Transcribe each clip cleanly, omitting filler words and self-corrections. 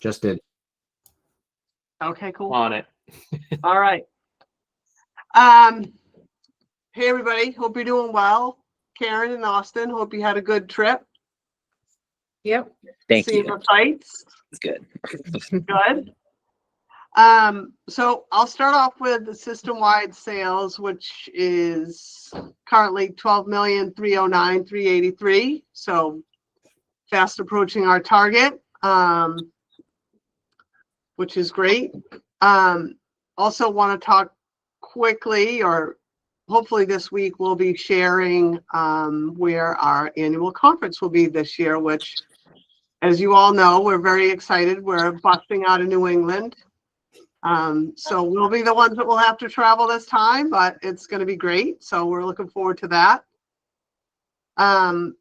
Just did. Okay, cool. On it. All right. Hey everybody, hope you're doing well. Karen and Austin, hope you had a good trip. Yep. Thank Seeing you. the sights. It's good. Good. So I'll start off with the system-wide sales, which is currently 12,309,383. So fast approaching our target, which is great. Also want to talk quickly, or hopefully this week we'll be sharing where our annual conference will be this year, which, as you all know, we're very excited. We're busting out of New England. So we'll be the ones that will have to travel this time, but it's going to be great. So we're looking forward to that. And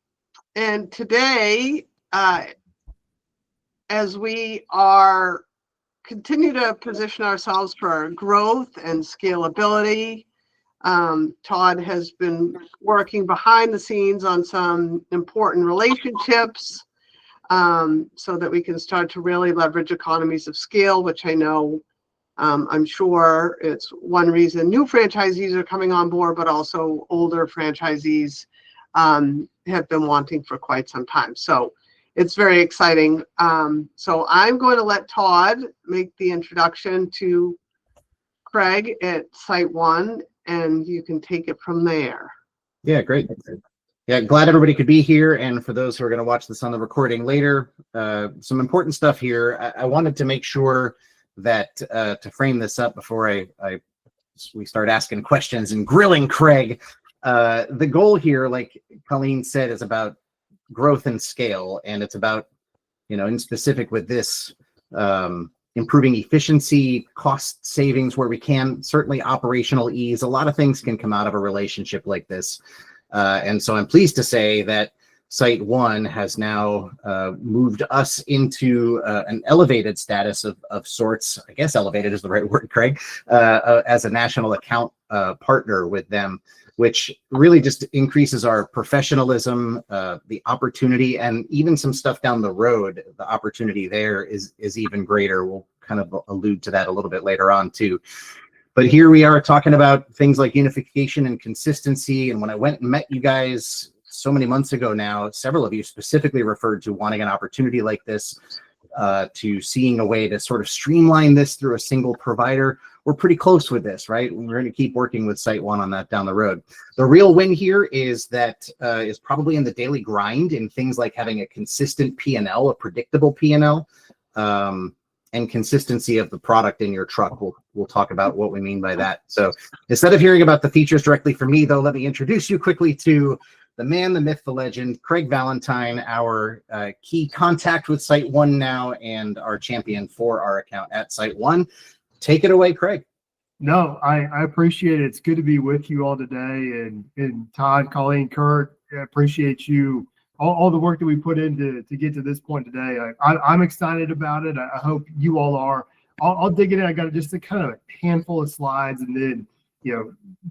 today, as we continue to position ourselves for growth and scalability, Todd has been working behind the scenes on some important relationships so that we can start to really leverage economies of scale, which I know I'm sure it's one reason new franchisees are coming on board, but also older franchisees have been wanting for quite some time. So it's very exciting. So I'm going to let Todd make the introduction to Craig at SiteOne, and you can take it from there. Yeah, great. Yeah, glad everybody could be here. And for those who are going to watch this on the recording later, some important stuff here. I wanted to make sure that to frame this up before we start asking questions and grilling Craig, the goal here, like Colleen said, is about growth and scale, and it's about, in specific with this, improving efficiency, cost savings where we can, certainly operational ease. A lot of things can come out of a relationship like this, and so I'm pleased to say that SiteOne has now moved us into an elevated status of sorts. I guess elevated is the right word, Craig, as a national account partner with them, which really just increases our professionalism, the opportunity, and even some stuff down the road. The opportunity there is even greater. We'll kind of allude to that a little bit later on too. But here we are talking about things like unification and consistency. And when I went and met you guys so many months ago now, several of you specifically referred to wanting an opportunity like this, to seeing a way to sort of streamline this through a single provider. We're pretty close with this, right? We're going to keep working with SiteOne on that down the road. The real win here is that is probably in the daily grind, in things like having a consistent P&L, a predictable P&L, and consistency of the product in your truck. We'll talk about what we mean by that. So instead of hearing about the features directly from me, though, let me introduce you quickly to the man, the myth, the legend, Craig Valentine, our key contact with SiteOne now and our champion for our account at SiteOne. Take it away, Craig. No, I appreciate it. It's good to be with you all today. And Todd, Colleen, Kurt, I appreciate you, all the work that we put in to get to this point today. I'm excited about it. I hope you all are. I'll dig it in. I got just a kind of a handful of slides, and then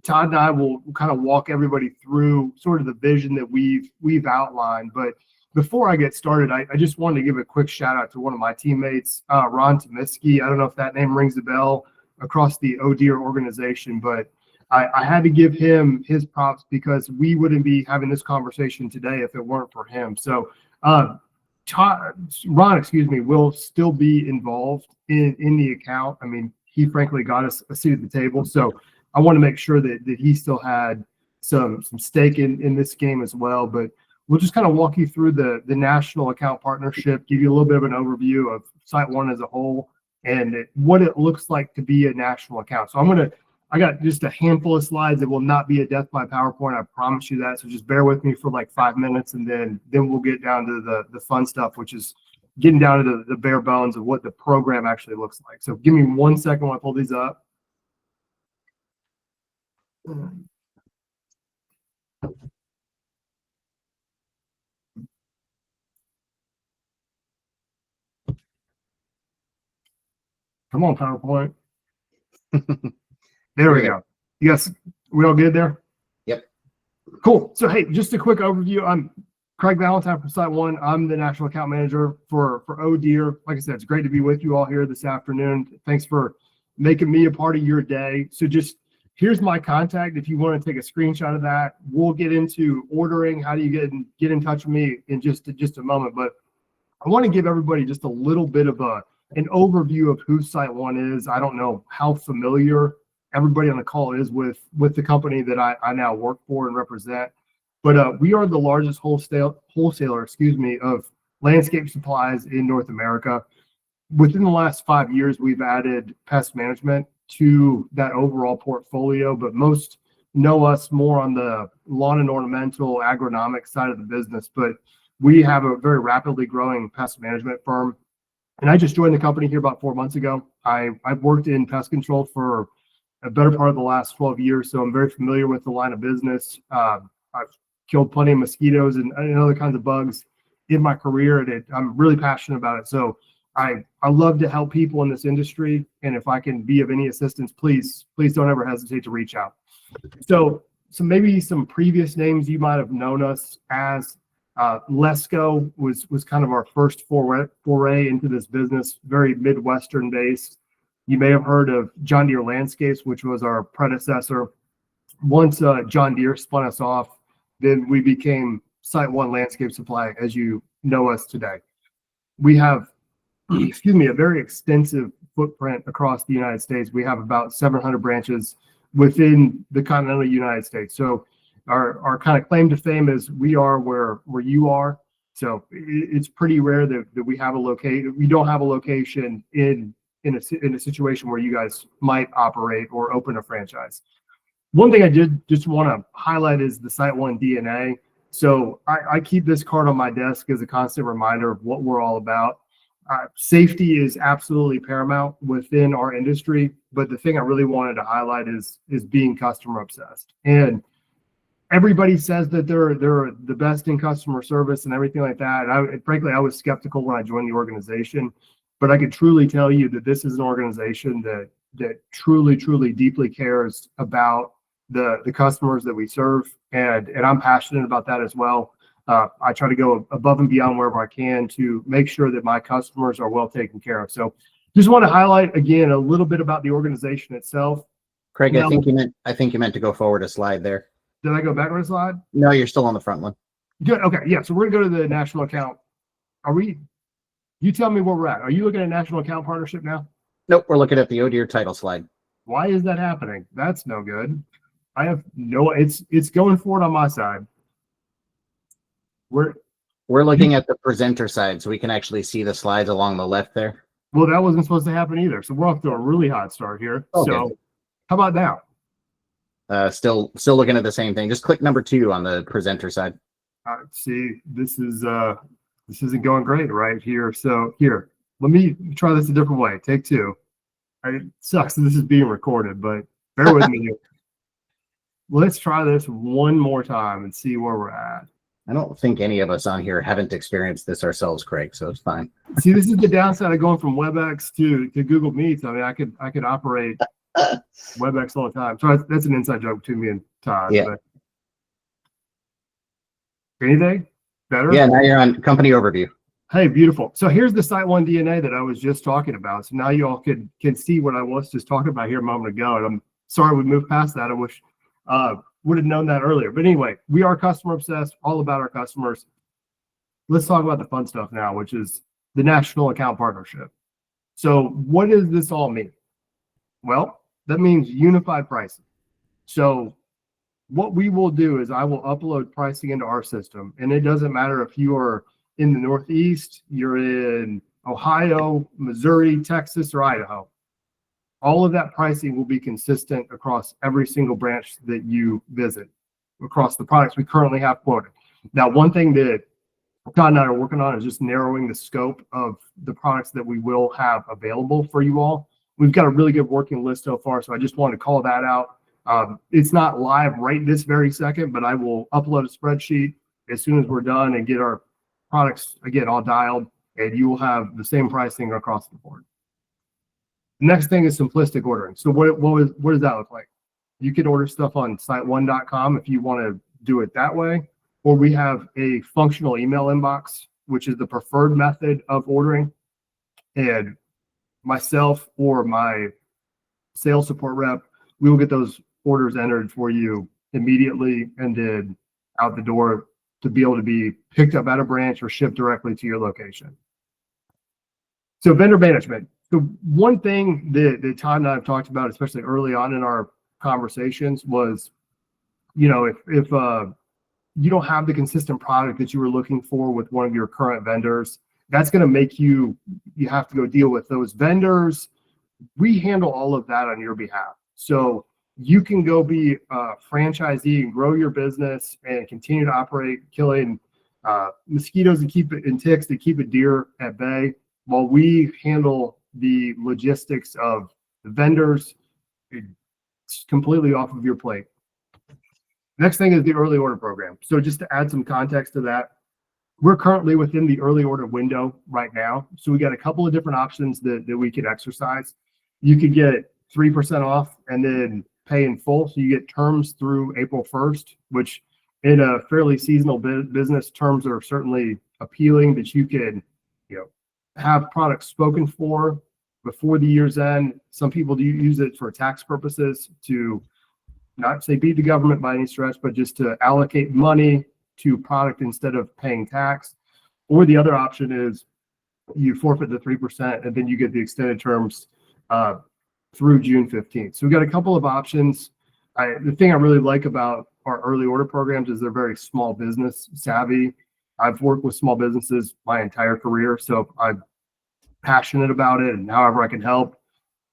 Todd and I will kind of walk everybody through sort of the vision that we've outlined. But before I get started, I just wanted to give a quick shout out to one of my teammates, Ron Tomiski. I don't know if that name rings a bell across the ODeer organization, but I had to give him his props because we wouldn't be having this conversation today if it weren't for him. So Ron, will still be involved in the account. I mean, he frankly got us a seat at the table. So I want to make sure that he still had some stake in this game as well. But we'll just kind of walk you through the national account partnership, give you a little bit of an overview of SiteOne as a whole and what it looks like to be a national account. So I got just a handful of slides. It will not be a death by PowerPoint. I promise you that. So just bear with me for like 5 minutes, and then we'll get down to the fun stuff, which is getting down to the bare bones of what the program actually looks like. So give me 1 second while I pull these up. Come on, PowerPoint. There we go. You guys, we all good there? Yep. Cool. So, hey, just a quick overview. Craig Valentine from SiteOne. I'm the national account manager for Oh Deer. Like I said, it's great to be with you all here this afternoon. Thanks for making me a part of your day. So just here's my contact. If you want to take a screenshot of that, we'll get into ordering. How do you get in touch with me in just a moment. But I want to give everybody just a little bit of an overview of who SiteOne is. I don't know how familiar everybody on the call is with the company that I now work for and represent. But we are the largest wholesaler, of landscape supplies in North America. Within the last 5 years, we've added pest management to that overall portfolio, but most know us more on the lawn and ornamental agronomic side of the business. But we have a very rapidly growing pest management firm. And I just joined the company here about 4 months ago. I've worked in pest control for a better part of the last 12 years, so I'm very familiar with the line of business. I've killed plenty of mosquitoes and other kinds of bugs in my career, and I'm really passionate about it. So I love to help people in this industry, and if I can be of any assistance, please don't ever hesitate to reach out. So maybe some previous names you might have known us as. Lesco was kind of our first foray into this business, very Midwestern based. You may have heard of John Deere Landscapes, which was our predecessor. Once John Deere spun us off, then we became SiteOne Landscape Supply, as you know us today. We have, a very extensive footprint across the United States. We have about 700 branches within the continental United States. So our kind of claim to fame is we are where you are. So it's pretty rare that we have a location. We don't have a location in a situation where you guys might operate or open a franchise. One thing I did just want to highlight is the SiteOne DNA. So I keep this card on my desk as a constant reminder of what we're all about. Safety is absolutely paramount within our industry, but the thing I really wanted to highlight is being customer obsessed. And everybody says that they're the best in customer service and everything like that. Frankly, I was skeptical when I joined the organization, but I could truly tell you that this is an organization that truly deeply cares about the customers that we serve, and I'm passionate about that as well. I try to go above and beyond wherever I can to make sure that my customers are well taken care of. So just want to highlight again a little bit about the organization itself. Craig, Now, I think you meant to go forward a slide there. did I go back on the slide? No, you're still on the front one. Good. Okay. Yeah. So we're gonna go to the national account. You tell me where we're at. Are you looking at national account partnership now? Nope, we're looking at the Oh Deer title slide. Why is that happening? That's no good. It's going forward on my side. We're looking at the presenter side, so we can actually see the slides along the left there. Well, that wasn't supposed to happen either. So we're off to a really hot start here. Okay. So how about now? Still looking at the same thing. Just click number 2 on the presenter side. See, this isn't going great right here. So here, let me try this a different way. Take 2. It sucks that this is being recorded, but bear with me here. Let's try this one more time and see where we're at. I don't think any of us on here haven't experienced this ourselves, Craig, so it's fine. See, this is the downside of going from WebEx to Google Meets. I mean, I could operate WebEx all the time. So that's an inside joke between me and Todd. Yeah. But anything better? Yeah, now you're on company overview. Hey, beautiful. So here's the SiteOne DNA that I was just talking about. So now you all can see what I was just talking about here a moment ago. And I'm sorry we moved past that. I wish would have known that earlier. But anyway, we are customer obsessed, all about our customers. Let's talk about the fun stuff now, which is the national account partnership. So what does this all mean? Well, that means unified pricing. So what we will do is I will upload pricing into our system. And it doesn't matter if you are in the Northeast, you're in Ohio, Missouri, Texas, or Idaho. All of that pricing will be consistent across every single branch that you visit, across the products we currently have quoted. Now, one thing that Todd and I are working on is just narrowing the scope of the products that we will have available for you all. We've got a really good working list so far, so I just wanted to call that out. It's not live right this very second, but I will upload a spreadsheet as soon as we're done and get our products, again, all dialed, and you will have the same pricing across the board. Next thing is simplistic ordering. So what does that look like? You can order stuff on SiteOne.com if you want to do it that way. or we have a functional email inbox, which is the preferred method of ordering. And myself or my sales support rep, we will get those orders entered for you immediately and then out the door to be able to be picked up at a branch or shipped directly to your location. So vendor management. So one thing that Todd and I have talked about, especially early on in our conversations, was, you know, if you don't have the consistent product that you were looking for with one of your current vendors, that's going to make you have to go deal with those vendors. We handle all of that on your behalf. So you can go be a franchisee and grow your business and continue to operate, killing mosquitoes and ticks to keep a deer at bay, while we handle the logistics of the vendors. It's completely off of your plate. Next thing is the early order program. So just to add some context to that, we're currently within the early order window right now. So we got a couple of different options that we could exercise. You could get 3% off and then pay in full. So you get terms through April 1st, which in a fairly seasonal business, terms are certainly appealing, that you can, you know, have products spoken for before the year's end. Some people do use it for tax purposes, to not say beat the government by any stretch, but just to allocate money to product instead of paying tax. Or the other option is you forfeit the 3% and then you get the extended terms through June 15th. So we've got a couple of options. The thing I really like about our early order programs is they're very small business savvy. I've worked with small businesses my entire career, so I'm passionate about it, and however I can help.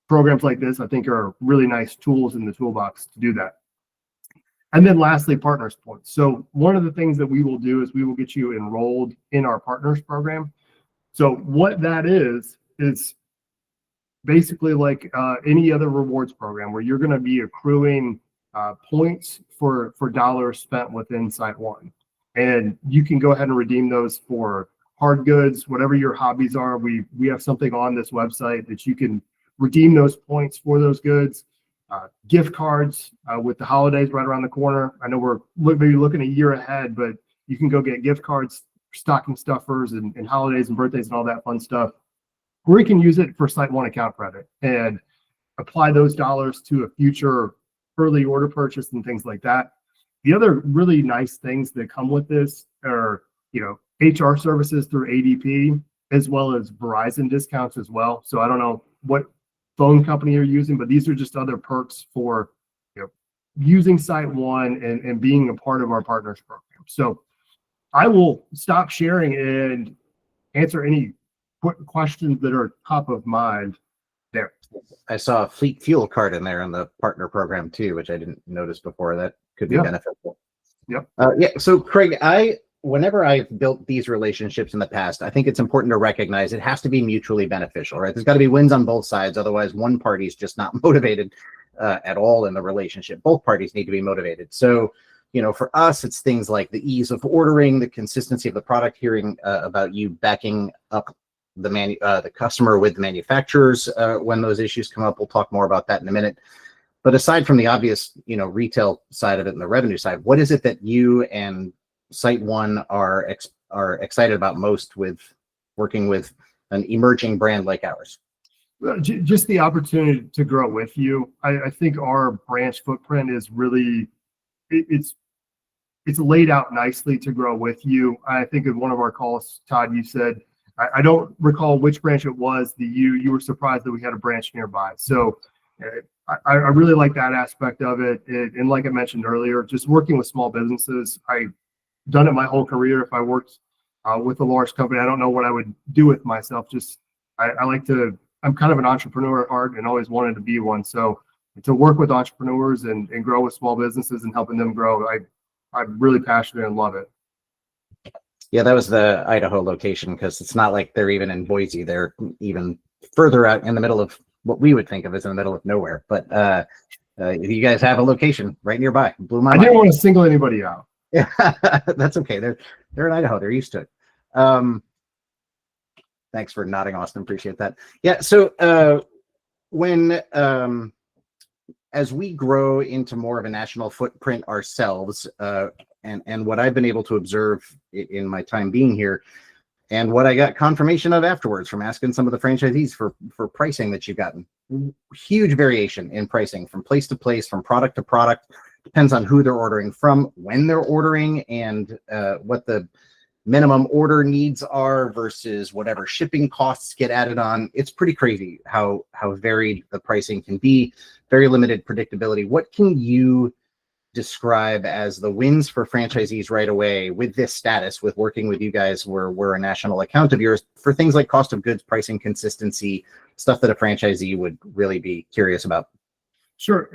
Programs like this, I think, are really nice tools in the toolbox to do that. And then lastly, partners points. So one of the things that we will do is we will get you enrolled in our partners program. So what that is basically like any other rewards program, where you're going to be accruing points for dollars spent within SiteOne. And you can go ahead and redeem those for hard goods, whatever your hobbies are. We have something on this website that you can redeem those points for those goods. Gift cards with the holidays right around the corner. I know we're maybe looking a year ahead, but you can go get gift cards, stocking stuffers, and holidays and birthdays and all that fun stuff. Or you can use it for SiteOne account credit and apply those dollars to a future early order purchase and things like that. The other really nice things that come with this are, you know, HR services through ADP, as well as Verizon discounts as well. So I don't know what phone company you're using, but these are just other perks for, you know, using SiteOne and being a part of our partners program. So I will stop sharing and answer any questions that are top of mind there. I saw a fleet fuel card in there in the partner program too, which I didn't notice before. That could be beneficial. Yep. Yeah. So Craig, whenever I've built these relationships in the past, I think it's important to recognize it has to be mutually beneficial, right? There's got to be wins on both sides. Otherwise, one party's just not motivated at all in the relationship. Both parties need to be motivated. So, you know, for us, it's things like the ease of ordering, the consistency of the product, hearing about you backing up the customer with the manufacturers when those issues come up. We'll talk more about that in a minute. But aside from the obvious, you know, retail side of it and the revenue side, what is it that you and SiteOne are excited about most with working with an emerging brand like ours? Well, just the opportunity to grow with you. I think our branch footprint is really, it's laid out nicely to grow with you. I think in one of our calls, Todd, you said, I don't recall which branch it was, that you were surprised that we had a branch nearby. So I really like that aspect of it. And like I mentioned earlier, just working with small businesses, I've done it my whole career. If I worked with a large company, I don't know what I would do with myself. Just I like to, I'm kind of an entrepreneur at heart and always wanted to be one. So to work with entrepreneurs and grow with small businesses and helping them grow, I'm really passionate and love it. Yeah, that was the Idaho location, because it's not like they're even in Boise. They're even further out in the middle of what we would think of as in the middle of nowhere. But you guys have a location right nearby. Blew my mind. I didn't want to single anybody out. Yeah, that's okay. They're in Idaho. They're used to it. Thanks for nodding, Austin. Appreciate that. Yeah. So when as we grow into more of a national footprint ourselves, and what I've been able to observe in my time being here, and what I got confirmation of afterwards from asking some of the franchisees for pricing that you've gotten. Huge variation in pricing from place to place, from product to product. Depends on who they're ordering from, when they're ordering, and what the minimum order needs are versus whatever shipping costs get added on. It's pretty crazy how varied the pricing can be. Very limited predictability. What can you describe as the wins for franchisees right away with this status, with working with you guys? We're a national account of yours, for things like cost of goods, pricing consistency, stuff that a franchisee would really be curious about. Sure.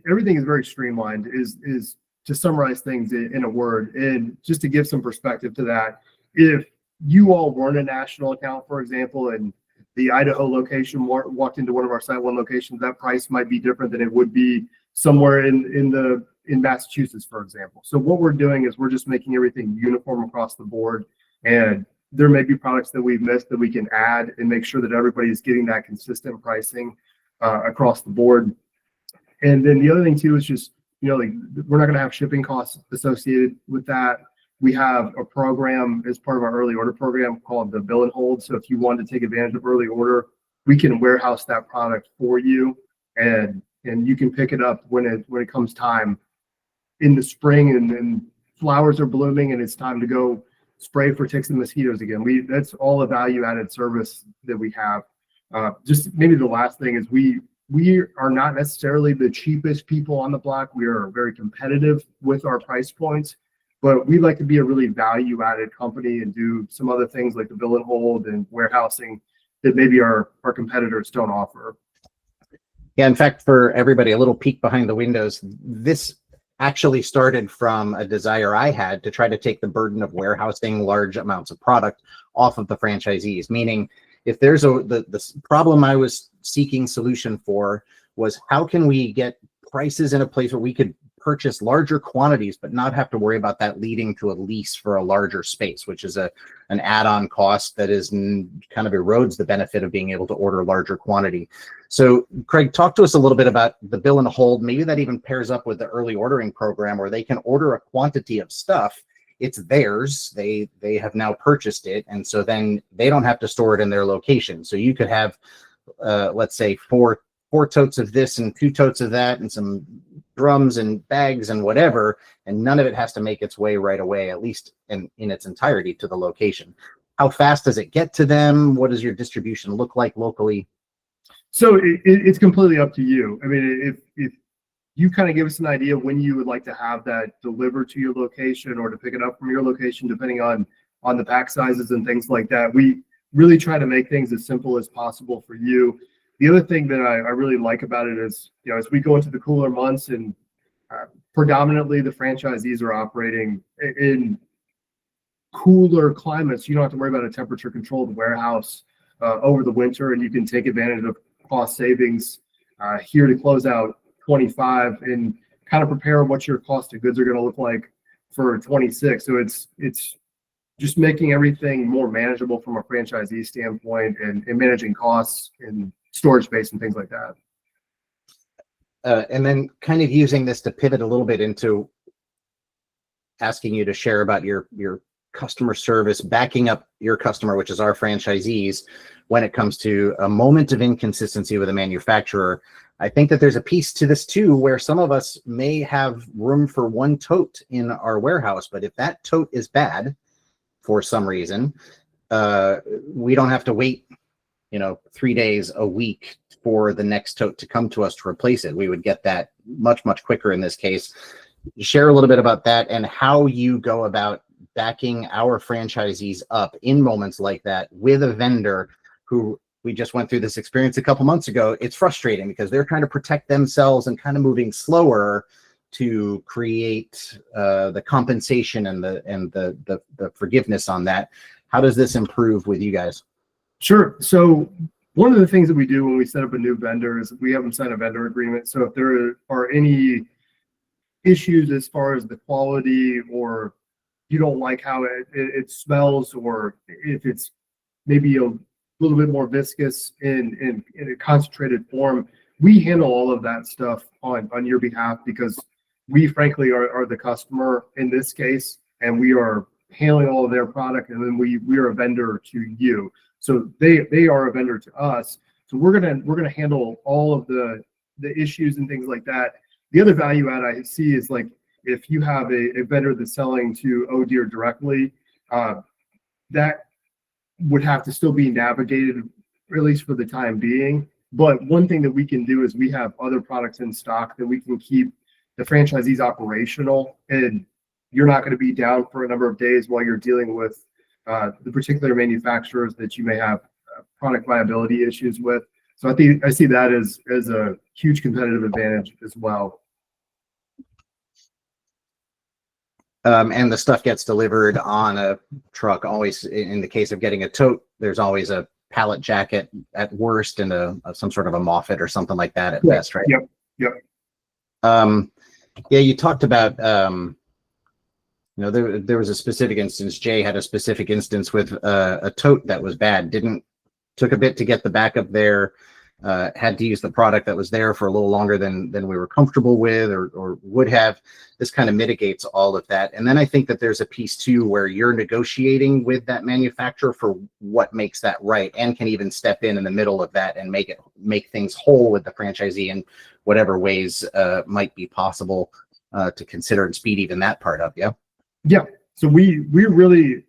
Everything is very streamlined, is to summarize things in a word. And just to give some perspective to that, if you all weren't a national account, for example, and the Idaho location walked into one of our SiteOne locations, that price might be different than it would be somewhere in Massachusetts, for example. So what we're doing is we're just making everything uniform across the board. And there may be products that we've missed that we can add and make sure that everybody is getting that consistent pricing across the board. And then the other thing too is just, like, we're not going to have shipping costs associated with that. We have a program as part of our early order program called the Bill and Hold. So if you want to take advantage of early order, we can warehouse that product for you, and you can pick it up when it comes time in the spring, and flowers are blooming and it's time to go spray for ticks and mosquitoes again. That's all a value added service that we have. Just maybe the last thing is we are not necessarily the cheapest people on the block. We are very competitive with our price points, but we like to be a really value added company and do some other things like the Bill and Hold and warehousing that maybe our competitors don't offer. Yeah, in fact, for everybody, a little peek behind the windows, this actually started from a desire I had to try to take the burden of warehousing large amounts of product off of the franchisees. Meaning, if there's the problem I was seeking solution for was, how can we get prices in a place where we could purchase larger quantities but not have to worry about that leading to a lease for a larger space, which is an add-on cost that is kind of erodes the benefit of being able to order larger quantity. So Craig, talk to us a little bit about the Bill and Hold. Maybe that even pairs up with the early ordering program where they can order a quantity of stuff. It's theirs. They have now purchased it, and so then they don't have to store it in their location. So you could have let's say four totes of this and 2 totes of that and some drums and bags and whatever, and none of it has to make its way right away, at least in its entirety, to the location. How fast does it get to them? What does your distribution look like locally? So it's completely up to you. I mean, if you kind of give us an idea of when you would like to have that delivered to your location or to pick it up from your location, depending on the pack sizes and things like that, we really try to make things as simple as possible for you. The other thing that I really like about it is, as we go into the cooler months, and predominantly the franchisees are operating in cooler climates, you don't have to worry about a temperature controlled warehouse over the winter, and you can take advantage of cost savings here to close out 25 and kind of prepare what your cost of goods are going to look like for 26. So it's just making everything more manageable from a franchisee standpoint, and managing costs and storage space and things like that. And then kind of using this to pivot a little bit into asking you to share about your customer service, backing up your customer, which is our franchisees, when it comes to a moment of inconsistency with a manufacturer. I think that there's a piece to this too, where some of us may have room for 1 tote in our warehouse, but if that tote is bad for some reason, we don't have to wait 3 days, a week for the next tote to come to us to replace it. We would get that much, much quicker in this case. Share a little bit about that and how you go about backing our franchisees up in moments like that with a vendor who, we just went through this experience a couple months ago. It's frustrating because they're trying to protect themselves and kind of moving slower to create the compensation and the forgiveness on that. How does this improve with you guys? Sure. So one of the things that we do when we set up a new vendor is we have them sign a vendor agreement. So if there are any issues as far as the quality, or you don't like how it smells, or if it's maybe a little bit more viscous in a concentrated form, we handle all of that stuff on your behalf, because we frankly are the customer in this case, and we are handling all of their product, and then we are a vendor to you. So they are a vendor to us. So we're gonna handle all of the issues and things like that. The other value add I see is like if you have a vendor that's selling to Oh Deer directly, that would have to still be navigated, at least for the time being. But one thing that we can do is we have other products in stock that we can keep the franchisees operational, and you're not going to be down for a number of days while you're dealing with the particular manufacturers that you may have product viability issues with. So I see that as a huge competitive advantage as well. And the stuff gets delivered on a truck. Always, in the case of getting a tote, there's always a pallet jacket at worst and some sort of a Moffett or something like that at best, right? Yep. Yeah, you talked about there was a specific instance. Jay had a specific instance with a tote that was bad. Took a bit to get the backup there. Had to use the product that was there for a little longer than we were comfortable with or would have. This kind of mitigates all of that. And then I think that there's a piece too where you're negotiating with that manufacturer for what makes that right, and can even step in the middle of that and make things whole with the franchisee in whatever ways might be possible to consider and speed even that part up. Yeah. So we really,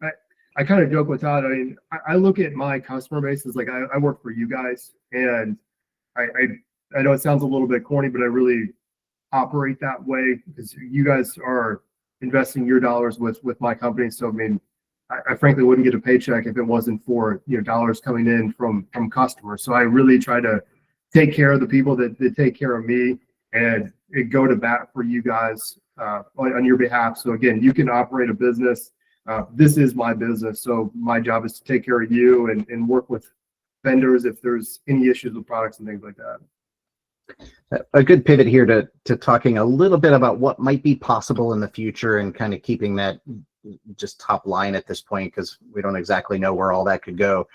I kind of joke with Todd. I mean, I look at my customer base as like I work for you guys, and I know it sounds a little bit corny, but I really operate that way because you guys are investing your dollars with my company. So I mean, I frankly wouldn't get a paycheck if it wasn't for dollars coming in from customers. So I really try to take care of the people that take care of me and go to bat for you guys on your behalf. So again, you can operate a business. This is my business, so my job is to take care of you and work with vendors if there's any issues with products and things like that. A good pivot here to talking a little bit about what might be possible in the future, and kind of keeping that just top line at this point because we don't exactly know where all that could go.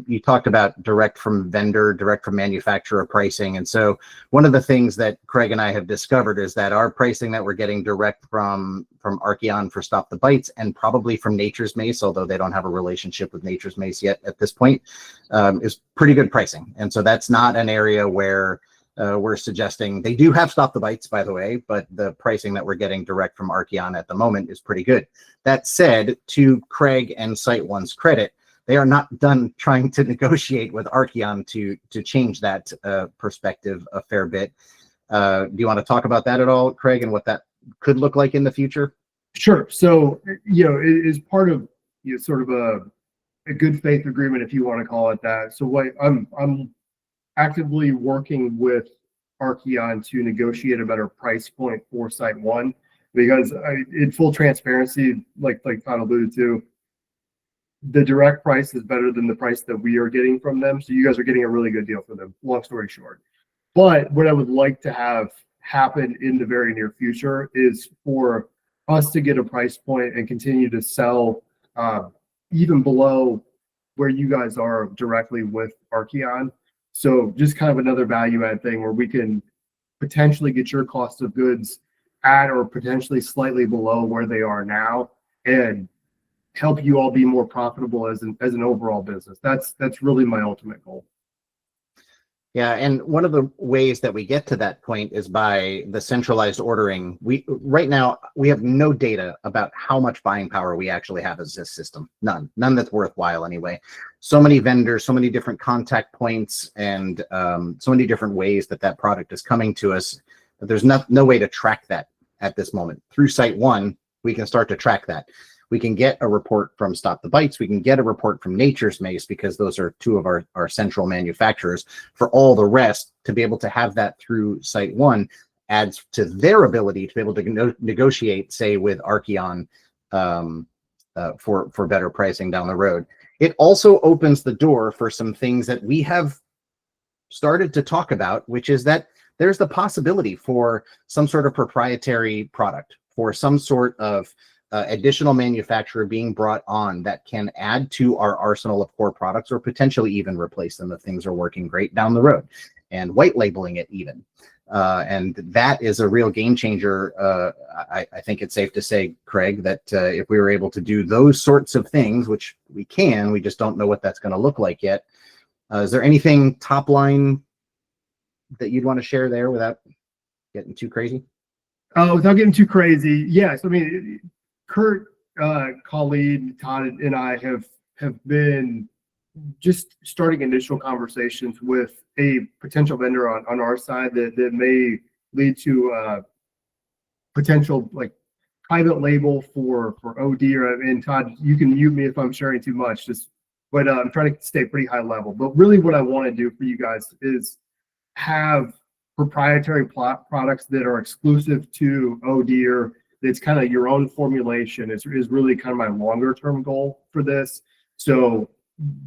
You talked about direct from vendor, direct from manufacturer pricing. And so one of the things that Craig and I have discovered is that our pricing that we're getting direct from Archeon for Stop the Bites, and probably from Nature's Mace, although they don't have a relationship with Nature's Mace yet at this point, is pretty good pricing. And so that's not an area where we're suggesting. They do have Stop the Bites, by the way, but the pricing that we're getting direct from Archeon at the moment is pretty good. That said, to Craig and SiteOne's credit, they are not done trying to negotiate with Archeon to change that perspective a fair bit. Do you want to talk about that at all, Craig, and what that could look like in the future? Sure. So, it is part of sort of a good faith agreement, if you want to call it that. So what I'm actively working with Archeon to negotiate a better price point for SiteOne, because in full transparency, like Todd alluded to, the direct price is better than the price that we are getting from them. So you guys are getting a really good deal for them, long story short. But what I would like to have happen in the very near future is for us to get a price point and continue to sell even below where you guys are directly with Archeon. So just kind of another value add thing where we can potentially get your cost of goods at or potentially slightly below where they are now, and help you all be more profitable as an overall business. That's really my ultimate goal. Yeah, and one of the ways that we get to that point is by the centralized ordering. Right now we have no data about how much buying power we actually have as this system. None that's worthwhile anyway. So many vendors, so many different contact points, and so many different ways that product is coming to us, that there's no way to track that at this moment. Through SiteOne, we can start to track that. We can get a report from Stop the Bites. We can get a report from Nature's Mace, because those are two of our central manufacturers. For all the rest, to be able to have that through SiteOne adds to their ability to be able to negotiate, say, with Archeon for better pricing down the road. It also opens the door for some things that we have started to talk about, which is that there's the possibility for some sort of proprietary product, for some sort of additional manufacturer being brought on that can add to our arsenal of core products, or potentially even replace them if things are working great down the road, and white labeling it even. And that is a real game changer. I think it's safe to say, Craig, that if we were able to do those sorts of things, which we can, we just don't know what that's going to look like yet. Is there anything top line that you'd want to share there without getting too crazy? Without getting too crazy, yes. I mean, Kurt, Colleen, Todd, and I have been just starting initial conversations with a potential vendor on our side that may lead to potential like private label for OD. And Todd, you can mute me if I'm sharing too much. But I'm trying to stay pretty high level. But really, what I want to do for you guys is have proprietary products that are exclusive to OD. It's kind of your own formulation is really kind of my longer term goal for this. So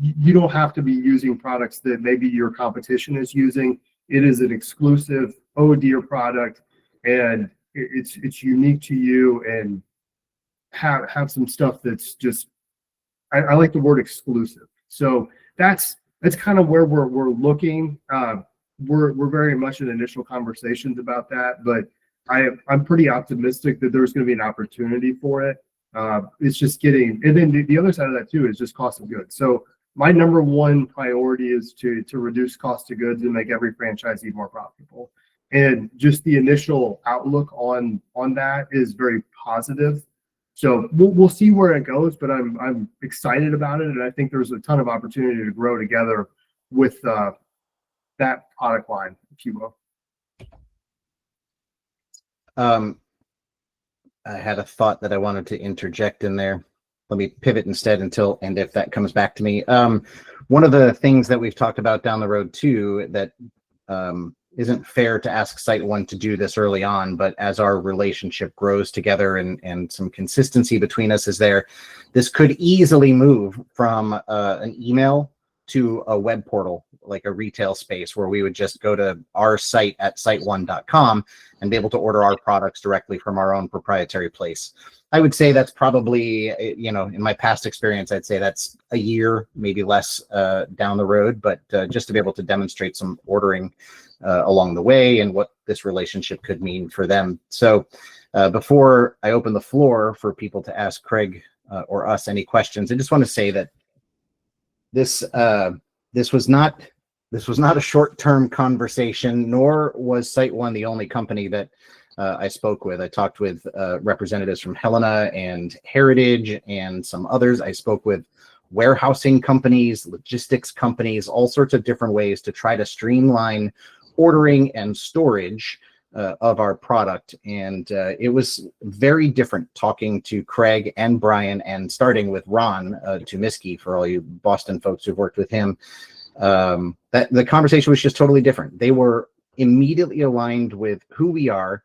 you don't have to be using products that maybe your competition is using. It is an exclusive OD product, and it's unique to you, and have some stuff that's just I like the word exclusive. So that's kind of where we're looking. We're very much in initial conversations about that, but I'm pretty optimistic that there's going to be an opportunity for it. It's just getting, and then the other side of that too is just cost of goods. So my number one priority is to reduce cost of goods and make every franchisee more profitable. And just the initial outlook on that is very positive. So we'll see where it goes, but I'm excited about it, and I think there's a ton of opportunity to grow together with that product line, if you will. I had a thought that I wanted to interject in there. Let me pivot instead and if that comes back to me. One of the things that we've talked about down the road too, that isn't fair to ask SiteOne to do this early on, but as our relationship grows together and some consistency between us is there, this could easily move from an email to a web portal, like a retail space where we would just go to our site at SiteOne.com and be able to order our products directly from our own proprietary place. I would say that's probably, in my past experience, I'd say that's a year, maybe less down the road, but just to be able to demonstrate some ordering along the way and what this relationship could mean for them. So before I open the floor for people to ask Craig or us any questions, I just want to say that this was not a short-term conversation, nor was SiteOne the only company that I spoke with. I talked with representatives from Helena and Heritage and some others. I spoke with warehousing companies, logistics companies, all sorts of different ways to try to streamline ordering and storage of our product. And it was very different talking to Craig and Brian, and starting with Ron Tumiski, for all you Boston folks who've worked with him. That the conversation was just totally different. They were immediately aligned with who we are,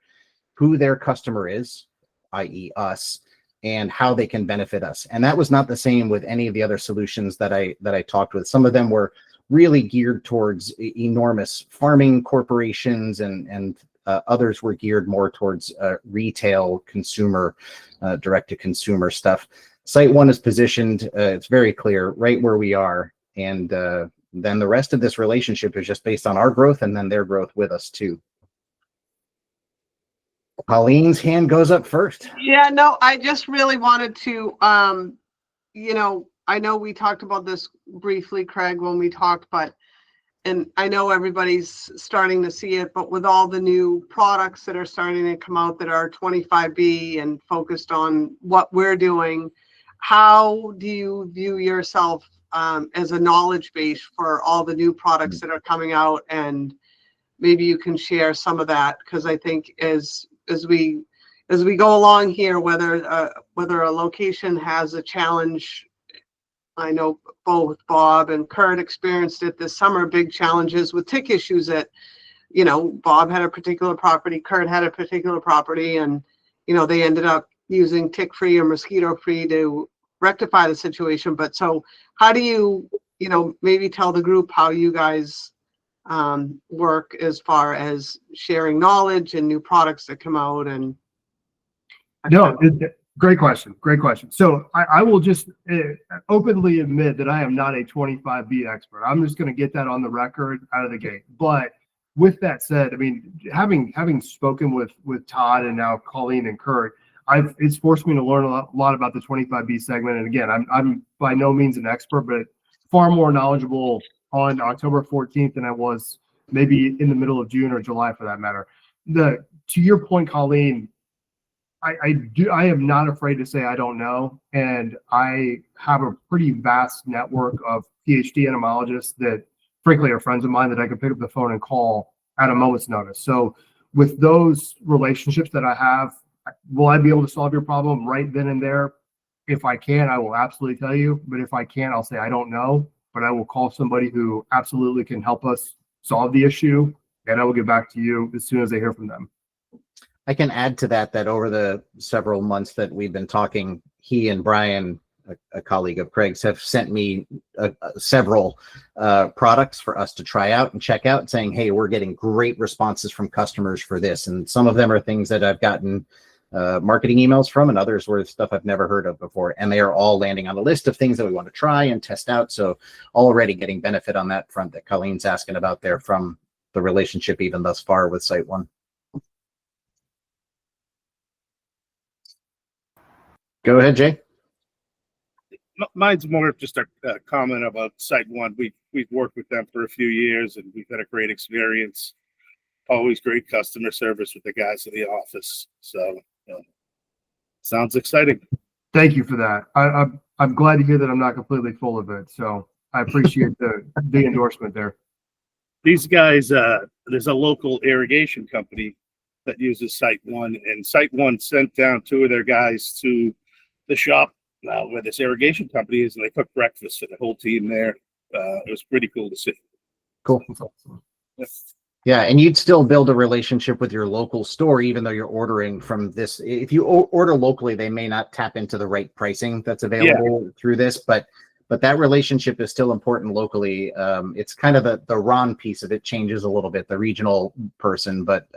who their customer is, i.e. us, and how they can benefit us. And that was not the same with any of the other solutions that I talked with. Some of them were really geared towards enormous farming corporations, and others were geared more towards retail consumer, direct-to-consumer stuff. SiteOne is positioned, it's very clear, right where we are. And then the rest of this relationship is just based on our growth and then their growth with us too. Colleen's hand goes up first. Yeah, no, I just really wanted to, I know we talked about this briefly, Craig, when we talked, and I know everybody's starting to see it, but with all the new products that are starting to come out that are 25B and focused on what we're doing, how do you view yourself as a knowledge base for all the new products that are coming out? And maybe you can share some of that, because I think as we go along here, whether a location has a challenge, I know both Bob and Kurt experienced it this summer, big challenges with tick issues that, Bob had a particular property, Kurt had a particular property, and, they ended up using tick-free or mosquito-free to rectify the situation. But so how do you, maybe tell the group how you guys work as far as sharing knowledge and new products that come out? And no, great question. So I will just openly admit that I am not a 25B expert. I'm just going to get that on the record out of the gate. But with that said, I mean, having spoken with Todd and now Colleen and Kurt, it's forced me to learn a lot about the 25B segment. And again, I'm by no means an expert, but far more knowledgeable on October 14th than I was maybe in the middle of June or July for that matter. To your point, Colleen, I am not afraid to say I don't know. And I have a pretty vast network of PhD entomologists that frankly are friends of mine that I can pick up the phone and call at a moment's notice. So with those relationships that I have, will I be able to solve your problem right then and there? If I can, I will absolutely tell you. But if I can't, I'll say I don't know. But I will call somebody who absolutely can help us solve the issue, and I will get back to you as soon as I hear from them. I can add to that over the several months that we've been talking, he and Brian, a colleague of Craig's, have sent me several products for us to try out and check out, saying, hey, we're getting great responses from customers for this. And some of them are things that I've gotten marketing emails from, and others were stuff I've never heard of before. And they are all landing on a list of things that we want to try and test out. So already getting benefit on that front that Colleen's asking about there from the relationship even thus far with SiteOne. Go ahead, Jay. Mine's more just a comment about SiteOne. We've worked with them for a few years, and we've had a great experience. Always great customer service with the guys in the office. So sounds exciting. Thank you for that. I'm glad to hear that I'm not completely full of it. So I appreciate the endorsement there. These guys, there's a local irrigation company that uses SiteOne, and SiteOne sent down 2 of their guys to the shop where this irrigation company is, and they cooked breakfast for the whole team there. It was pretty cool to see. Cool. Yeah. Yeah, and you'd still build a relationship with your local store, even though you're ordering from this. If you order locally, they may not tap into the right pricing that's available through this, but that relationship is still important locally. It's kind of the Ron piece of it changes a little bit, the regional person, but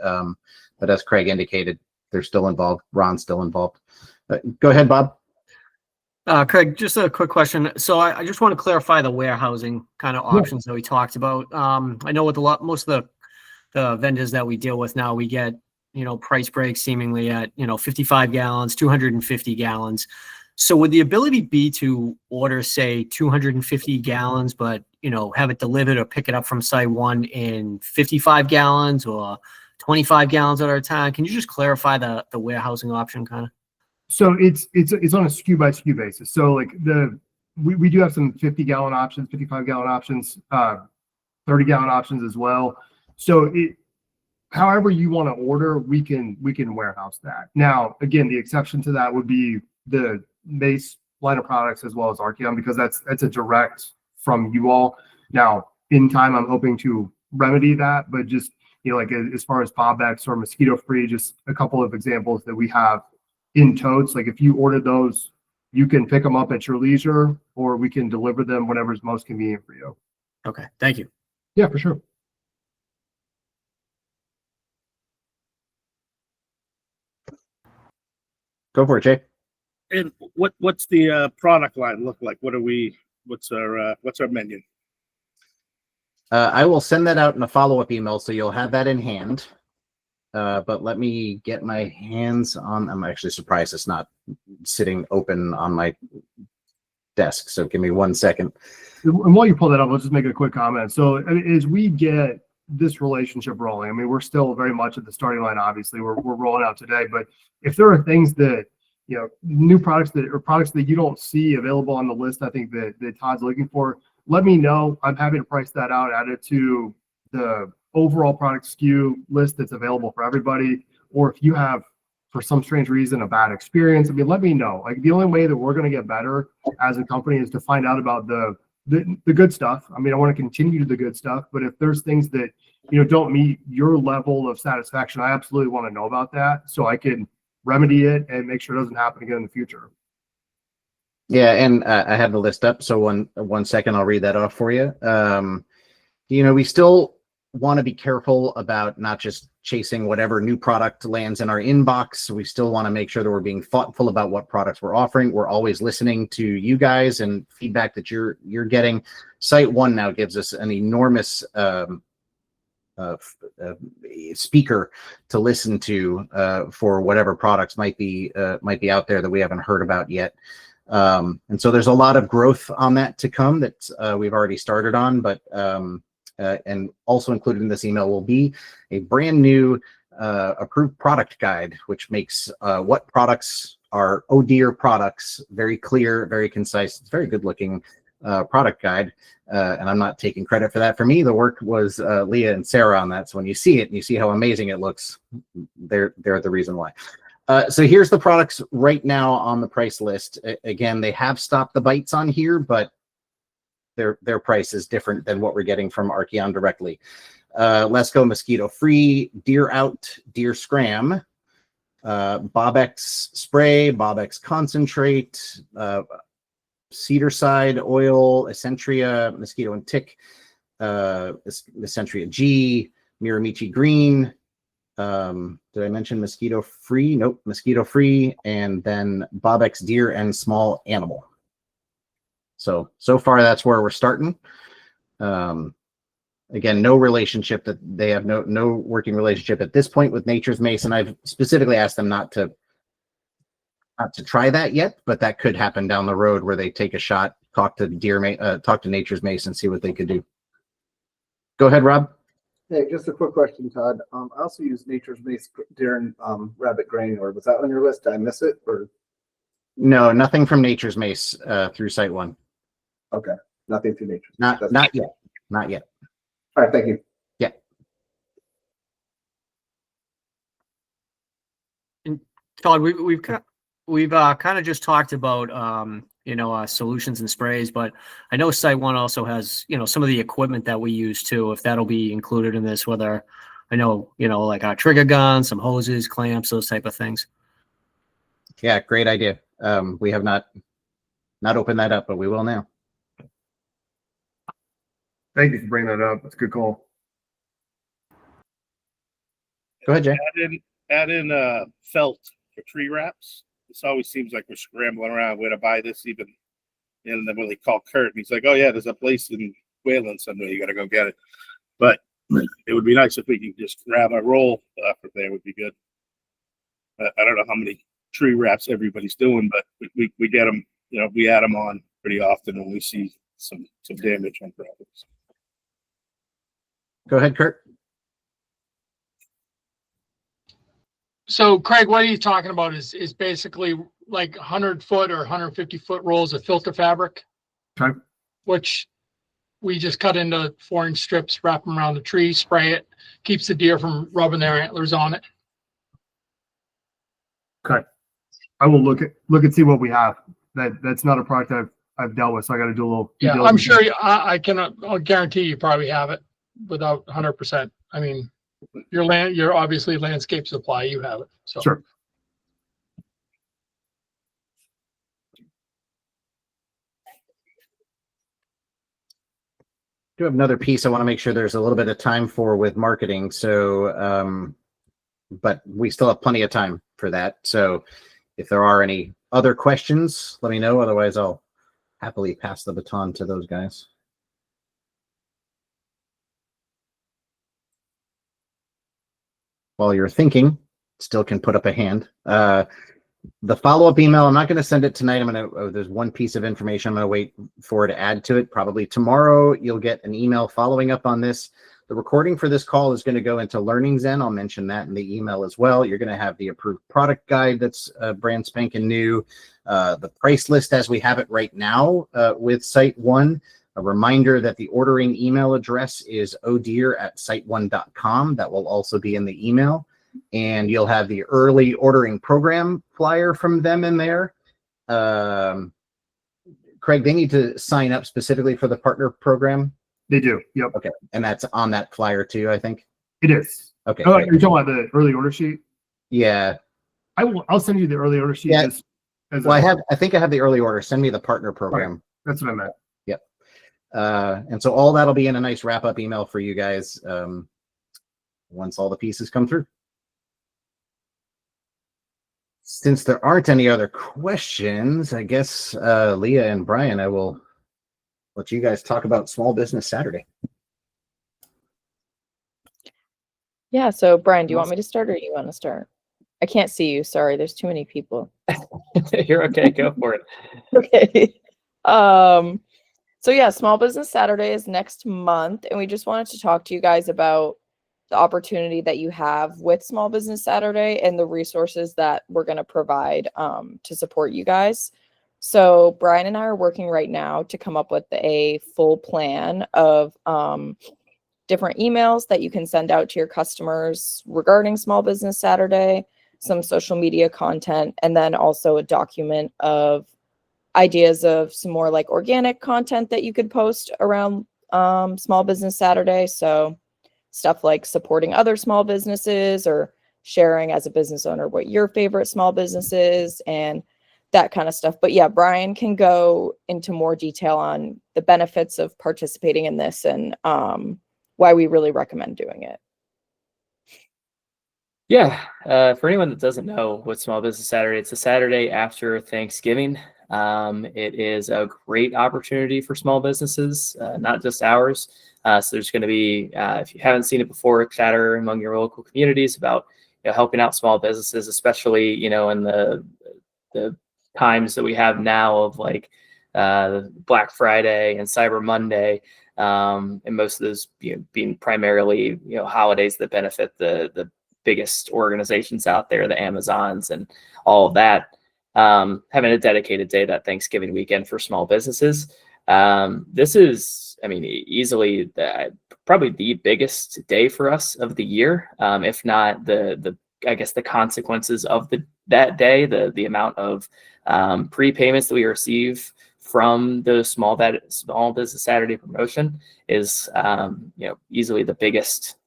as Craig indicated, they're still involved. Ron's still involved. Go ahead, Bob. Craig, just a quick question. So I just want to clarify the warehousing kind of options that we talked about. I know with most of the vendors that we deal with now, we get, price breaks seemingly at, 55 gallons, 250 gallons. So would the ability be to order, say, 250 gallons, but, have it delivered or pick it up from SiteOne in 55 gallons or 25 gallons at a time? Can you just clarify the warehousing option kind of? So it's on a SKU by SKU basis. So like we do have some 50-gallon options, 55-gallon options, 30-gallon options as well. So however you want to order, we can warehouse that. Now, again, the exception to that would be the base line of products as well as Archeon, because that's a direct from you all. Now, in time, I'm hoping to remedy that, but just, like as far as Bobex or mosquito free, just a couple of examples that we have in totes. Like if you order those, you can pick them up at your leisure, or we can deliver them whenever's most convenient for you. Okay, thank you. Yeah, for sure. Go for it, Jay. And what's the product line look like? What's our menu? I will send that out in a follow-up email, so you'll have that in hand. But let me get my hands on. I'm actually surprised it's not sitting open on my desk. So give me 1 second. And while you pull that up, let's just make a quick comment. So as we get this relationship rolling, I mean, we're still very much at the starting line. Obviously, we're rolling out today. But if there are things that, new products that you don't see available on the list, I think that Todd's looking for, let me know. I'm happy to price that out, add it to the overall product SKU list that's available for everybody. Or if you have, for some strange reason, a bad experience, I mean, let me know. Like the only way that we're going to get better as a company is to find out about the good stuff. I mean, I want to continue the good stuff, but if there's things that, don't meet your level of satisfaction, I absolutely want to know about that so I can remedy it and make sure it doesn't happen again in the future. Yeah, and I have the list up. So one second, I'll read that off for you. We still want to be careful about not just chasing whatever new product lands in our inbox. We still want to make sure that we're being thoughtful about what products we're offering. We're always listening to you guys and feedback that you're getting. SiteOne now gives us an enormous speaker to listen to for whatever products might be out there that we haven't heard about yet. And so there's a lot of growth on that to come that we've already started on, but and also included in this email will be a brand new approved product guide, which makes what products are Oh Dear products very clear, very concise. It's a very good looking product guide. And I'm not taking credit for that. For me, the work was Leah and Sarah on that. So when you see it and you see how amazing it looks, they're the reason why. So here's the products right now on the price list. Again, they have stopped the bites on here, but their price is different than what we're getting from Archeon directly. Lesco Mosquito Free, Deer Out, Deer Scram, Bobex Spray, Bobex Concentrate, Cedar Side Oil, Essentria Mosquito and Tick, Essentria G, Miramichi Green. Did I mention Mosquito Free? Nope, Mosquito Free, and then Bobex Deer and Small Animal. So far that's where we're starting. Again, no relationship that they have no working relationship at this point with Nature's Mace, and I've specifically asked them not to try that yet, but that could happen down the road where they take a shot, talk to Nature's Mace and see what they could do. Go ahead, Rob. Hey, just a quick question, Todd. I also use Nature's Mace Deer and Rabbit Granular. Was that on your list? Did I miss it? Or No, nothing from Nature's Mace through SiteOne. okay, nothing through Nature's. Not That's- yet. Not yet. All right, thank you. Yeah. And Todd, we've kind of just talked about solutions and sprays, but I know SiteOne also has some of the equipment that we use too. If that'll be included in this, whether I know like our trigger gun, some hoses, clamps, those type of things. Yeah, great idea. We have not opened that up, but we will now. Thank you for bringing that up. That's a good call. Go ahead, Jay. Add in felt for tree wraps. This always seems like we're scrambling around where to buy this. Even and then when they call Kurt, and he's like, "Oh yeah, there's a place in Wayland somewhere. You got to go get it." But it would be nice if we could just grab a roll from there. Would be good. I don't know how many tree wraps everybody's doing, but we get them. We add them on pretty often when we see some damage on properties. Go ahead, Kurt. So Craig, what are you talking about is basically like 100-foot or 150-foot rolls of filter fabric, Okay. which we just cut into 4-inch strips, wrap them around the tree, spray it, keeps the deer from rubbing their antlers on it. Okay. I will look and see what we have. That's not a product I've dealt with, so I got to do a little. Yeah, I'm sure I'll guarantee you probably have it without 100%. I mean, you're obviously landscape supply, you have it. So Sure. Do have another piece I want to make sure there's a little bit of time for with marketing. So, but we still have plenty of time for that. So if there are any other questions, let me know. Otherwise, I'll happily pass the baton to those guys. While you're thinking, still can put up a hand. The follow-up email, I'm not going to send it tonight. There's one piece of information I'm going to wait for to add to it. Probably tomorrow, you'll get an email following up on this. The recording for this call is going to go into Learning Zen. I'll mention that in the email as well. You're going to have the approved product guide that's brand spanking new, the price list as we have it right now with SiteOne. A reminder that the ordering email address is odear@siteone.com. That will also be in the email. And you'll have the early ordering program flyer from them in there. Craig, they need to sign up specifically for the partner program. They do. Yep. Okay. And that's on that flyer too, I think. It is. Okay. Oh, great. you're talking about the early order sheet? Yeah. I'll send you the early order sheet. Yeah. As Well, I think I have the early order. Send me the partner program. That's what I meant. Yep. And so all that'll be in a nice wrap up email for you guys once all the pieces come through. Since there aren't any other questions, I guess Leah and Brian, I will let you guys talk about Small Business Saturday. Yeah, so Brian, do you want me to start or do you want to start? I can't see you. Sorry, there's too many people. You're okay. Go for it. Okay. So yeah, Small Business Saturday is next month, and we just wanted to talk to you guys about the opportunity that you have with Small Business Saturday and the resources that we're going to provide to support you guys. So Brian and I are working right now to come up with a full plan of different emails that you can send out to your customers regarding Small Business Saturday, some social media content, and then also a document of ideas of some more like organic content that you could post around Small Business Saturday. So stuff like supporting other small businesses or sharing as a business owner what your favorite small business is and that kind of stuff. But yeah, Brian can go into more detail on the benefits of participating in this and why we really recommend doing it. Yeah, for anyone that doesn't know what Small Business Saturday, it's a Saturday after Thanksgiving. It is a great opportunity for small businesses, not just ours. So there's going to be, if you haven't seen it before, chatter among your local communities about helping out small businesses, especially in the times that we have now of like Black Friday and Cyber Monday, and most of those being primarily holidays that benefit the biggest organizations out there, the Amazons and all of that. Having a dedicated day that Thanksgiving weekend for small businesses. This is, I mean, easily probably the biggest day for us of the year, if not I guess the consequences of that day, the amount of prepayments that we receive from the Small Business Saturday promotion is easily the biggest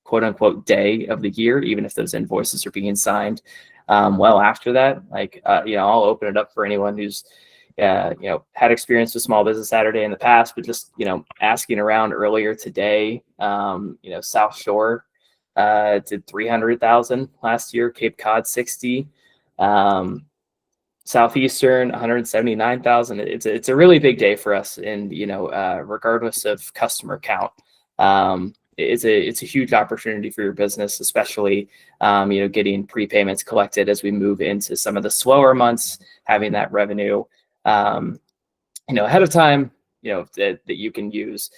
quote unquote day of the year, even if those invoices are being signed well after that. Like I'll open it up for anyone who's had experience with Small Business Saturday in the past, but just asking around earlier today, South Shore did 300,000 last year, Cape Cod 60, Southeastern 179,000. It's a really big day for us, and regardless of customer count, it's a huge opportunity for your business, especially getting prepayments collected as we move into some of the slower months, having that revenue ahead of time, that you can use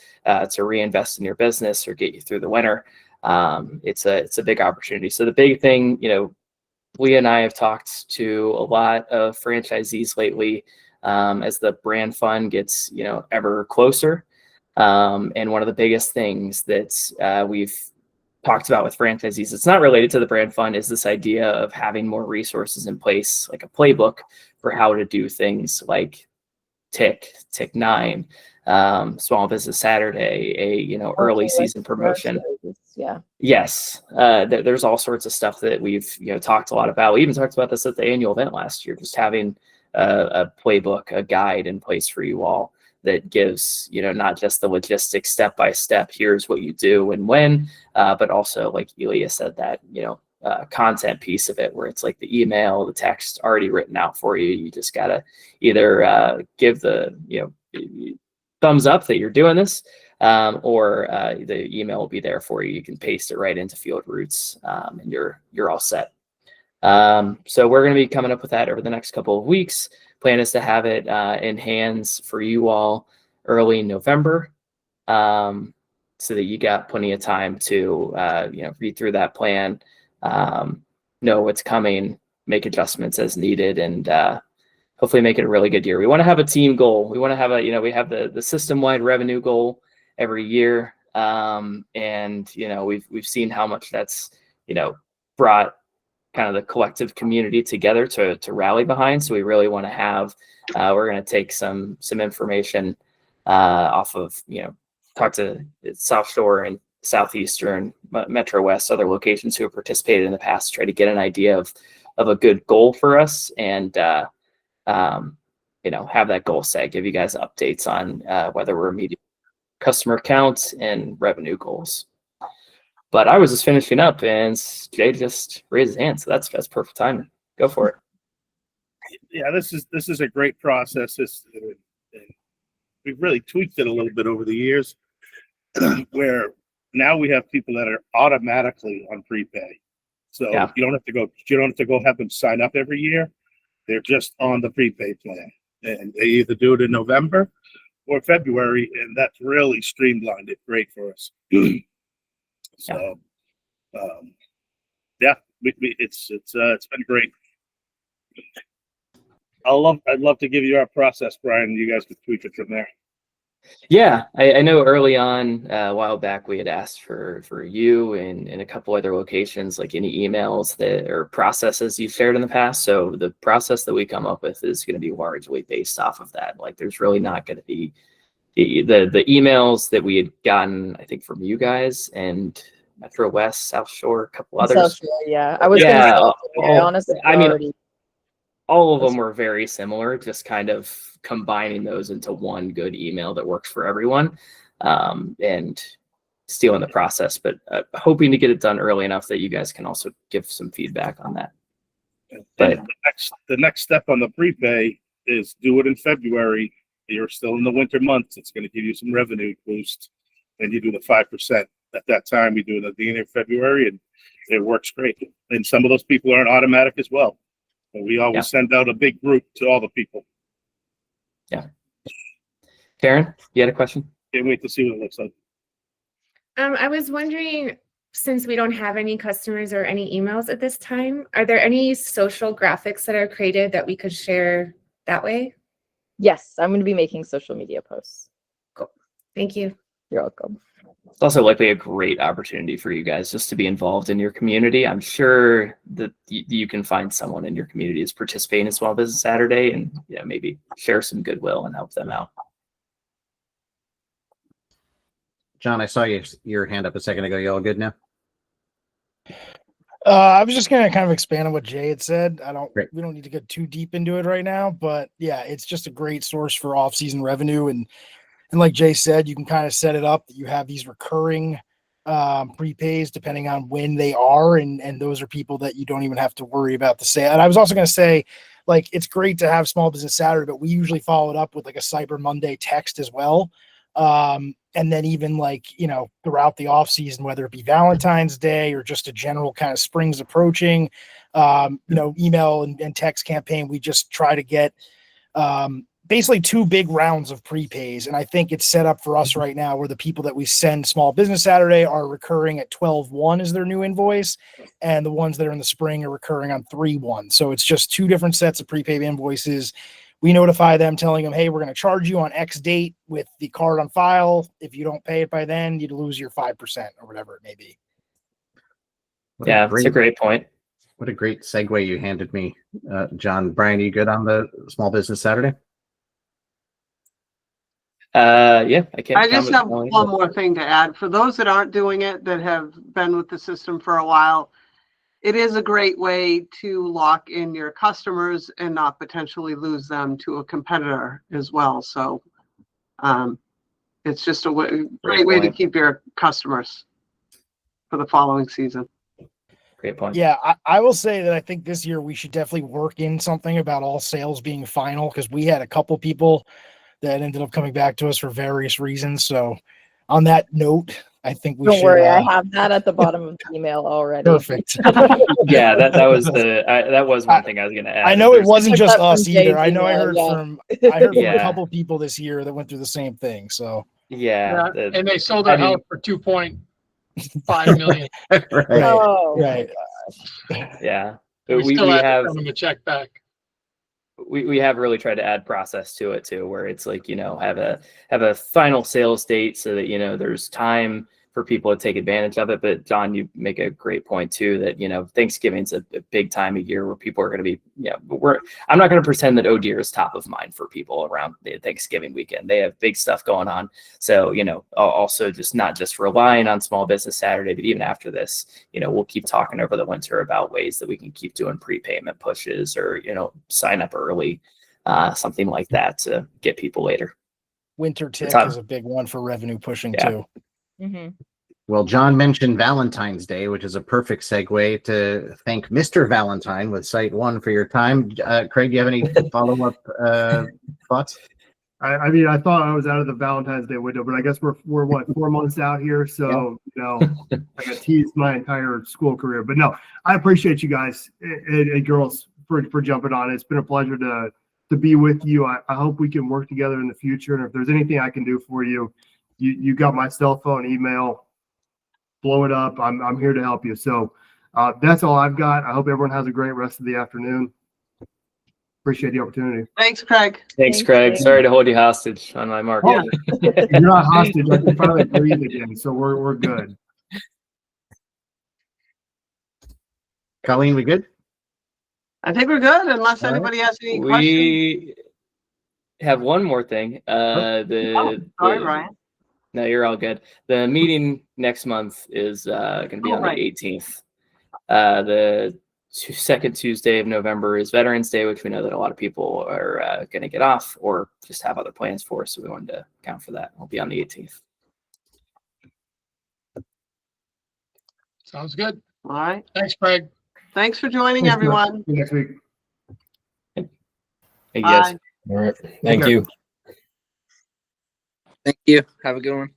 to reinvest in your business or get you through the winter. It's a big opportunity. So the big thing, Leah and I have talked to a lot of franchisees lately as the brand fund gets ever closer. And one of the biggest things that we've talked about with franchisees, it's not related to the brand fund, is this idea of having more resources in place, like a playbook for how to do things like Tick 9, Small Business Saturday, a early season promotion. Yeah. Yes. There's all sorts of stuff that we've talked a lot about. We even talked about this at the annual event last year, just having a playbook, a guide in place for you all that gives not just the logistics step by step, here's what you do and when, but also, like Elia said, that content piece of it where it's like the email, the text already written out for you. You just gotta either give the thumbs up that you're doing this, or the email will be there for you. You can paste it right into Field Routes, and you're all set. So we're going to be coming up with that over the next couple of weeks. Plan is to have it in hands for you all early November, so that you got plenty of time to read through that plan, know what's coming, make adjustments as needed, and hopefully make it a really good year. We want to have a team goal. We want to have we have the system-wide revenue goal every year, and we've seen how much that's brought kind of the collective community together to rally behind. So we really want to have, we're going to take some information off of, talk to South Shore and Southeastern, Metro West, other locations who have participated in the past, try to get an idea of a good goal for us, and have that goal set, give you guys updates on whether we're meeting customer counts and revenue goals. But I was just finishing up, and Jay just raised his hand, so that's perfect timing. Go for it. Yeah, this is a great process. We've really tweaked it a little bit over the years, where now we have people that are automatically on prepay. So Yeah. you don't have to go have them sign up every year. They're just on the prepay plan. And they either do it in November or February, and that's really streamlined it great for us. So yeah, it's been great. I'd love to give you our process, Brian. You guys could tweak it from there. Yeah, I know early on, a while back, we had asked for you and in a couple other locations, like any emails that or processes you've shared in the past. So the process that we come up with is going to be largely based off of that. Like there's really not going to be the emails that we had gotten, I think, from you guys and Metro West, South Shore, a couple others. South Shore, yeah. I was Yeah, gonna say, I honestly I mean, already all of them were very similar, just kind of combining those into one good email that works for everyone, and stealing the process, but hoping to get it done early enough that you guys can also give some feedback on that. But The next step on the prepay is do it in February. You're still in the winter months. It's going to give you some revenue boost. And you do the 5%. At that time, we do it at the beginning of February, and it works great. And some of those people aren't automatic as well. But we always send out a big group to all the people. Yeah. Karen, you had a question? Can't wait to see what it looks like. I was wondering, since we don't have any customers or any emails at this time, are there any social graphics that are created that we could share that way? Yes, I'm going to be making social media posts. Cool. Thank you. You're welcome. It's also likely a great opportunity for you guys just to be involved in your community. I'm sure that you can find someone in your community that's participating in Small Business Saturday and maybe share some goodwill and help them out. John, I saw your hand up a second ago. You all good now? I was just gonna kind of expand on what Jay had said. Great. We don't need to get too deep into it right now, but yeah, it's just a great source for off-season revenue. And like Jay said, you can kind of set it up that you have these recurring prepays depending on when they are, and those are people that you don't even have to worry about the sale. And I was also gonna say, like, it's great to have Small Business Saturday, but we usually follow it up with like a Cyber Monday text as well. And then even like, throughout the off season, whether it be Valentine's Day or just a general kind of spring's approaching, email and text campaign, we just try to get basically 2 big rounds of prepays. And I think it's set up for us right now where the people that we send Small Business Saturday are recurring at 12/1 is their new invoice. And the ones that are in the spring are recurring on 3/1. So it's just 2 different sets of prepaid invoices. We notify them telling them, hey, we're going to charge you on X date with the card on file. If you don't pay it by then, you'd lose your 5% or whatever it may be. It's a great point. What a great segue you handed me, John. Brian, are you good on the Small Business Saturday? Yeah, I can't. I just have one more thing to add. For those that aren't doing it, that have been with the system for a while, it is a great way to lock in your customers and not potentially lose them to a competitor as well. So it's just a great way to keep your customers for the following season. Great point. Yeah, I will say that I think this year we should definitely work in something about all sales being final, because we had a couple people that ended up coming back to us for various reasons. So on that note, I think we should. Don't worry, I have that at the bottom of the email already. Perfect. Yeah, that was one thing I was going to add. I know it wasn't just us from either. Jay's I know I heard email, from a Yeah. couple people this year that went through the same thing. So Yeah, And they sold their house for 2.5 million. Right. Oh, right. yeah. We still have to send them a check back. We have really tried to add process to it too, where it's like, have a final sales date so that, there's time for people to take advantage of it. But John, you make a great point too, that, Thanksgiving's a big time of year where people are going to be, I'm not going to pretend that Oh Deer is top of mind for people around the Thanksgiving weekend. They have big stuff going on. So, also just not just relying on Small Business Saturday, but even after this, we'll keep talking over the winter about ways that we can keep doing prepayment pushes or, sign up early, something like that to get people later. Winter tick is a big one for revenue pushing too. Mm-hmm. Well, John mentioned Valentine's Day, which is a perfect segue to thank Mr. Valentine with SiteOne for your time. Craig, do you have any follow-up thoughts? I mean, I thought I was out of the Valentine's Day window, but I guess we're what, 4 months out here. So, I got teased my entire school career, but no, I appreciate you guys and girls for jumping on. It's been a pleasure to be with you. I hope we can work together in the future. And if there's anything I can do for you, you got my cell phone, email, blow it up. I'm here to help you. So that's all I've got. I hope everyone has a great rest of the afternoon. Appreciate the opportunity. Thanks, Craig. Thanks, Thanks, Craig. Craig. Sorry to hold you hostage on my market. Oh, you're not hostage. I can finally breathe again. So we're good. Colleen, we good? I think we're good unless All right. anybody has any questions. We have one more thing. Sorry, Ryan. No, you're all good. The meeting next month is going to be on right. the 18th. The second Tuesday of November is Veterans Day, which we know that a lot of people are going to get off or just have other plans for. So we wanted to account for that. We'll be on the 18th. Sounds good. All right. Thanks, Craig. Thanks for joining, Thanks, everyone. See you next week. Thank you guys. Bye. All right. Thank Okay. you. Thank you. Have a good one.